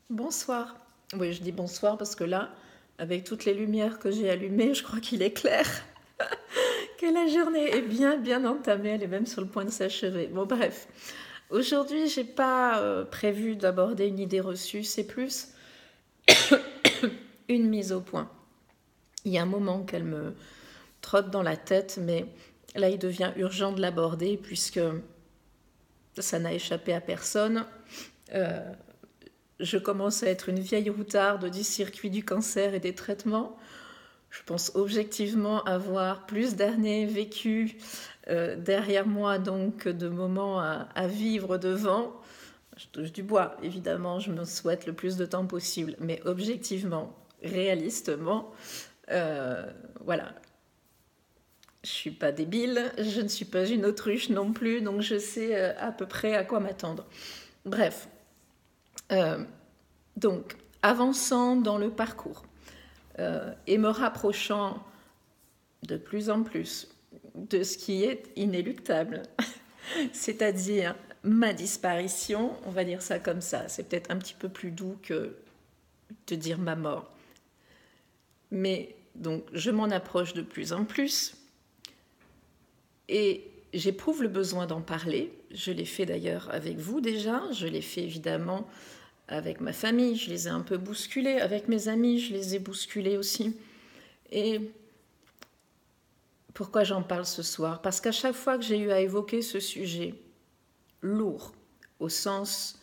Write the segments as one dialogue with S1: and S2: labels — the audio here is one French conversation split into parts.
S1: Bonsoir. Oui, je dis bonsoir parce que là, avec toutes les lumières que j'ai allumées, je crois qu'il est clair que la journée est bien entamée. Elle est même sur le point de s'achever. Bon, bref. Aujourd'hui, j'ai pas prévu d'aborder une idée reçue. C'est plus une mise au point. Il y a un moment qu'elle me trotte dans la tête, mais là, il devient urgent de l'aborder puisque ça n'a échappé à personne. Je commence à être une vieille routarde du circuit du cancer et des traitements. Je pense objectivement avoir plus d'années vécues derrière moi, donc de moments à vivre devant. Je touche du bois, évidemment, je me souhaite le plus de temps possible, mais objectivement, réalistement, voilà. Je ne suis pas débile, je ne suis pas une autruche non plus, donc je sais à peu près à quoi m'attendre. Bref, donc, avançant dans le parcours et me rapprochant de plus en plus de ce qui est inéluctable, c'est-à-dire ma disparition, on va dire ça comme ça, c'est peut-être un petit peu plus doux que de dire ma mort. Mais donc, je m'en approche de plus en plus et j'éprouve le besoin d'en parler. Je l'ai fait d'ailleurs avec vous déjà, je l'ai fait évidemment avec ma famille, je les ai un peu bousculés, avec mes amis, je les ai bousculés aussi. Et pourquoi j'en parle ce soir? Parce qu'à chaque fois que j'ai eu à évoquer ce sujet lourd, au sens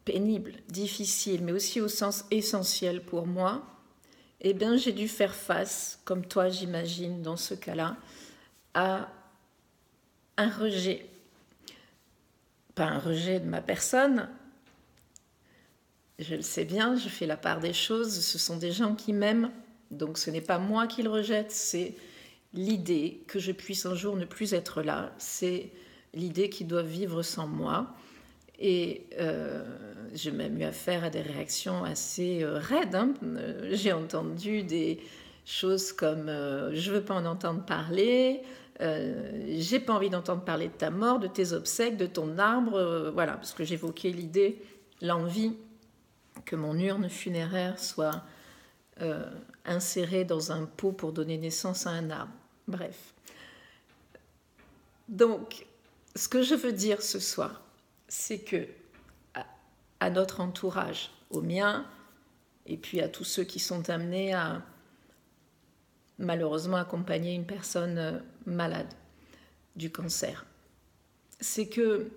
S1: pénible, difficile, mais aussi au sens essentiel pour moi, eh bien j'ai dû faire face, comme toi j'imagine dans ce cas-là, à un rejet. Pas un rejet de ma personne, je le sais bien, je fais la part des choses, ce sont des gens qui m'aiment, donc ce n'est pas moi qui le rejette, c'est l'idée que je puisse un jour ne plus être là, c'est l'idée qu'ils doivent vivre sans moi. Et j'ai même eu affaire à des réactions assez raides. Hein. J'ai entendu des choses comme je veux pas en entendre parler, j'ai pas envie d'entendre parler de ta mort, de tes obsèques, de ton arbre, voilà, parce que j'évoquais l'idée, l'envie que mon urne funéraire soit insérée dans un pot pour donner naissance à un arbre. Bref. Donc, ce que je veux dire ce soir, c'est que à notre entourage, au mien, et puis à tous ceux qui sont amenés à malheureusement accompagner une personne malade du cancer, c'est que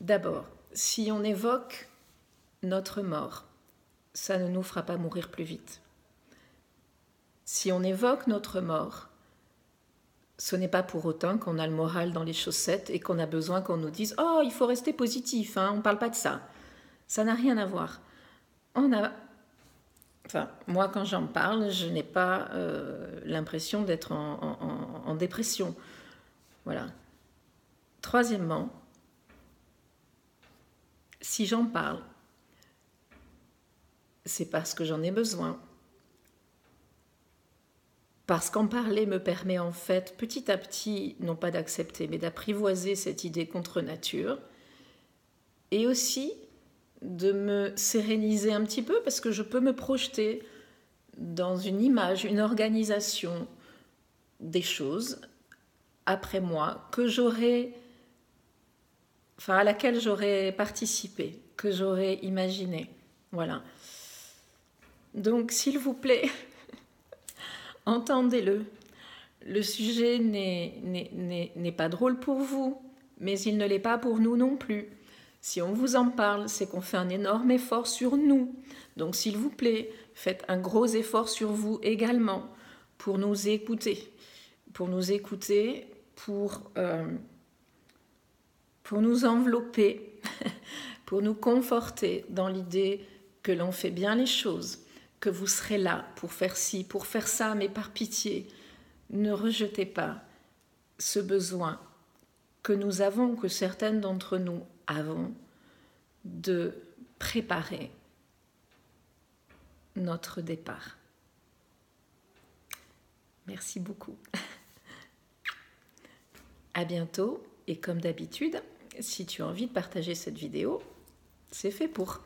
S1: d'abord, si on évoque notre mort, ça ne nous fera pas mourir plus vite. Si on évoque notre mort, ce n'est pas pour autant qu'on a le moral dans les chaussettes et qu'on a besoin qu'on nous dise « Oh, il faut rester positif, hein, on ne parle pas de ça ». Ça n'a rien à voir. Enfin, moi, quand j'en parle, je n'ai pas l'impression d'être en dépression. Voilà. Troisièmement, si j'en parle, c'est parce que j'en ai besoin. Parce qu'en parler me permet en fait petit à petit, non pas d'accepter, mais d'apprivoiser cette idée contre nature. Et aussi de me séréniser un petit peu parce que je peux me projeter dans une image, une organisation des choses après moi que j'aurais, enfin à laquelle j'aurais participé, que j'aurais imaginé. Voilà. Donc s'il vous plaît, entendez-le. Le sujet n'est pas drôle pour vous, mais il ne l'est pas pour nous non plus. Si on vous en parle, c'est qu'on fait un énorme effort sur nous. Donc s'il vous plaît, faites un gros effort sur vous également pour nous écouter. Pour nous écouter, pour nous envelopper, pour nous conforter dans l'idée que l'on fait bien les choses, que vous serez là pour faire ci, pour faire ça, mais par pitié, ne rejetez pas ce besoin que nous avons, que certaines d'entre nous avons, de préparer notre départ. Merci beaucoup. À bientôt et comme d'habitude, si tu as envie de partager cette vidéo, c'est fait pour.